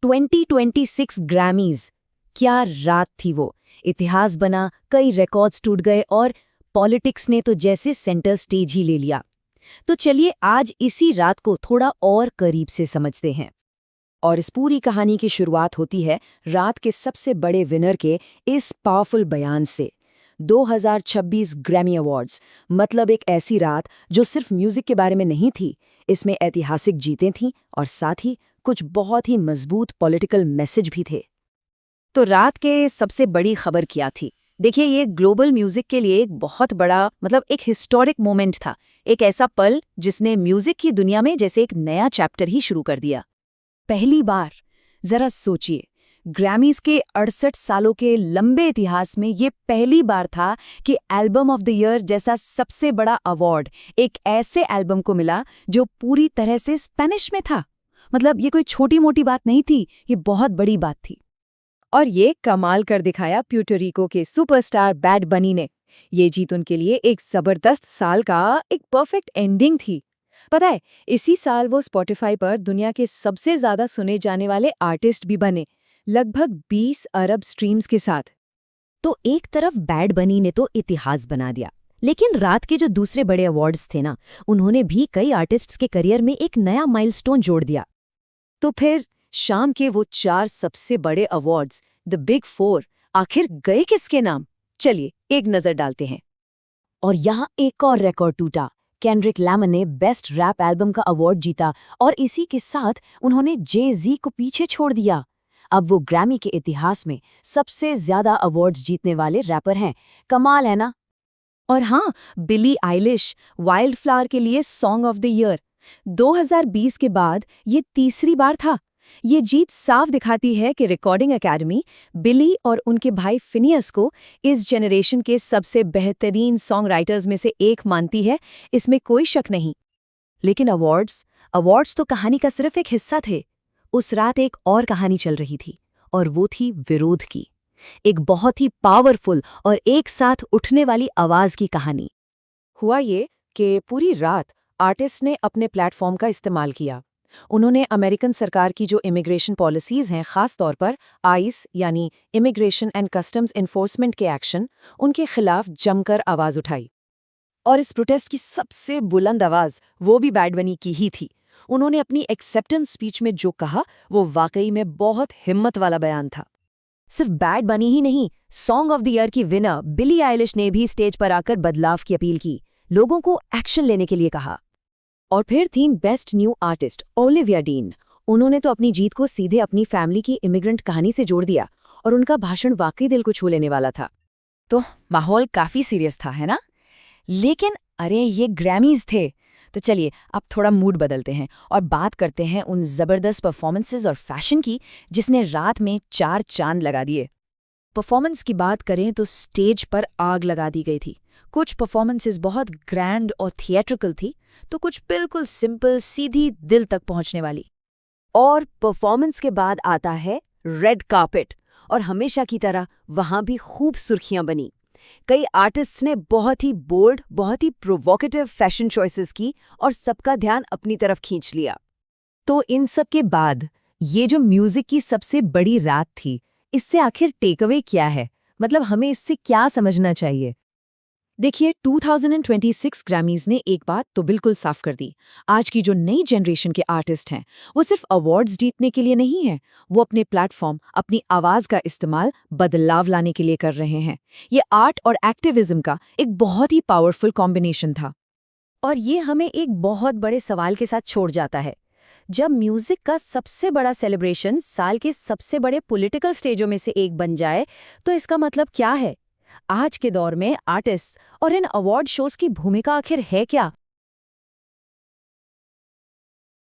2026 Grammys, क्या रात थी वो। इतिहास बना, कई रिकॉर्ड्स टूट गए और पॉलिटिक्स ने तो जैसे सेंटर स्टेज ही ले लिया। तो चलिए आज इसी रात को थोड़ा और करीब से समझते हैं। और इस पूरी कहानी की शुरुआत होती है रात के सबसे बड़े विनर के इस पावरफुल बयान से। 2026 ग्रैमी अवार्ड्स, मतलब एक ऐसी रात जो सिर्फ म्यूजिक के बारे में नहीं थी, इसमें ऐतिहासिक जीतें थीं और साथ ही कुछ बहुत ही मजबूत पॉलिटिकल मैसेज भी थे। तो रात के सबसे बड़ी खबर क्या थी? देखिए, ये ग्लोबल म्यूजिक के लिए एक बहुत बड़ा, मतलब एक हिस्टोरिक मोमेंट था। एक ऐसा पल जिसने म्यूजिक की दुनिया में जैसे एक नया चैप्टर ही शुरू कर दिया। पहली बार, जरा सोचिए, ग्रैमीज के 68 सालों के लंबे इतिहास में ये पहली बार था कि एल्बम ऑफ द ईयर जैसा सबसे बड़ा अवार्ड एक ऐसे एल्बम को मिला जो पूरी तरह से स्पेनिश में था। मतलब ये कोई छोटी मोटी बात नहीं थी, ये बहुत बड़ी बात थी। और ये कमाल कर दिखाया प्यूर्टोरिको के सुपरस्टार बैड बनी ने। ये जीत उनके लिए एक जबरदस्त साल का एक परफेक्ट एंडिंग थी। पता है, इसी साल वो स्पॉटिफाई पर दुनिया के सबसे ज्यादा सुने जाने वाले आर्टिस्ट भी बने, लगभग 20 अरब स्ट्रीम्स के साथ। तो एक तरफ बैड बनी ने तो इतिहास बना दिया, लेकिन रात के जो दूसरे बड़े अवार्ड्स थे ना, उन्होंने भी कई आर्टिस्ट्स के करियर में एक नया माइलस्टोन जोड़ दिया। तो फिर शाम के वो 4 सबसे बड़े अवार्ड्स, द बिग 4, आखिर गए किसके नाम? चलिए एक नजर डालते हैं। और यहाँ एक और रिकॉर्ड टूटा। केंड्रिक लैमर ने बेस्ट रैप एल्बम का अवार्ड जीता और इसी के साथ उन्होंने जे-ज़ी को पीछे छोड़ दिया। अब वो ग्रैमी के इतिहास में सबसे ज्यादा अवार्ड्स जीतने वाले रैपर हैं। कमाल है ना? और हाँ, बिली आइलिश वाइल्ड फ्लावर के लिए सॉन्ग ऑफ द ईयर 2020 के बाद ये तीसरी बार था। ये जीत साफ दिखाती है कि रिकॉर्डिंग एकेडमी बिली और उनके भाई फिनियस को इस जनरेशन के सबसे बेहतरीन सॉन्ग राइटर्स में से एक मानती है, इसमें कोई शक नहीं। लेकिन अवार्ड्स तो कहानी का सिर्फ एक हिस्सा थे। उस रात एक और कहानी चल रही थी, और वो थी विरोध की। एक बहुत ही पावरफुल और एक साथ उठने वाली आवाज की कहानी। हुआ ये कि पूरी रात आर्टिस्ट ने अपने प्लेटफॉर्म का इस्तेमाल किया। उन्होंने अमेरिकन सरकार की जो इमिग्रेशन पॉलिसीज हैं, खास तौर पर आइस यानी इमिग्रेशन एंड कस्टम्स इन्फोर्समेंट के एक्शन, उनके खिलाफ जमकर आवाज उठाई। और इस प्रोटेस्ट की सबसे बुलंद आवाज वो भी बैड बनी की ही थी। उन्होंने अपनी एक्सेप्टेंस स्पीच में जो कहा वो वाकई में बहुत हिम्मत वाला बयान था। सिर्फ बैड बनी ही नहीं, सॉन्ग ऑफ द ईयर की विनर बिली आइलिश ने भी स्टेज पर आकर बदलाव की अपील की, लोगों को एक्शन लेने के लिए कहा। और फिर थी best new artist Olivia dean. उन्होंने तो अपनी जीत को सीधे अपनी फैमिली की इमिग्रेंट कहानी से जोड़ दिया और उनका भाषण वाकई दिल को छू लेने वाला था। तो माहौल काफी सीरियस था, है ना? लेकिन अरे ये ग्रैमीज थे। तो चलिए अब थोड़ा मूड बदलते हैं और बात करते हैं उन जबरदस्त परफॉर्मेंसेज और फैशन की जिसने रात में 4 चांद लगा दिए। परफॉर्मेंस की बात करें तो स्टेज पर आग लगा दी गई थी। कुछ परफॉर्मेंसेस बहुत ग्रैंड और थिएट्रिकल थी, तो कुछ बिल्कुल सिंपल, सीधी दिल तक पहुंचने वाली। और परफॉर्मेंस के बाद आता है रेड कार्पेट, और हमेशा की तरह वहां भी खूब सुर्खियां बनी। कई आर्टिस्ट्स ने बहुत ही बोल्ड, बहुत ही प्रोवोकेटिव फैशन चॉइसेस की और सबका ध्यान अपनी तरफ खींच लिया। तो इन सब के बाद ये जो म्यूजिक की सबसे बड़ी रात थी, इससे आखिर टेकअवे क्या है? मतलब हमें इससे क्या समझना चाहिए? देखिए, 2026 ग्रैमीज ने एक बात तो बिल्कुल साफ कर दी। आज की जो नई जनरेशन के आर्टिस्ट हैं, वो सिर्फ अवार्ड्स जीतने के लिए नहीं है, वो अपने प्लेटफॉर्म, अपनी आवाज का इस्तेमाल बदलाव लाने के लिए कर रहे हैं। ये आर्ट और एक्टिविज्म का एक बहुत ही पावरफुल कॉम्बिनेशन था। और ये हमें एक बहुत बड़े सवाल के साथ छोड़ जाता है। जब म्यूजिक का सबसे बड़ा सेलिब्रेशन साल के सबसे बड़े पॉलिटिकल स्टेजों में से एक बन जाए, तो इसका मतलब क्या है? आज के दौर में आर्टिस्ट और इन अवार्ड शोज की भूमिका आखिर है क्या?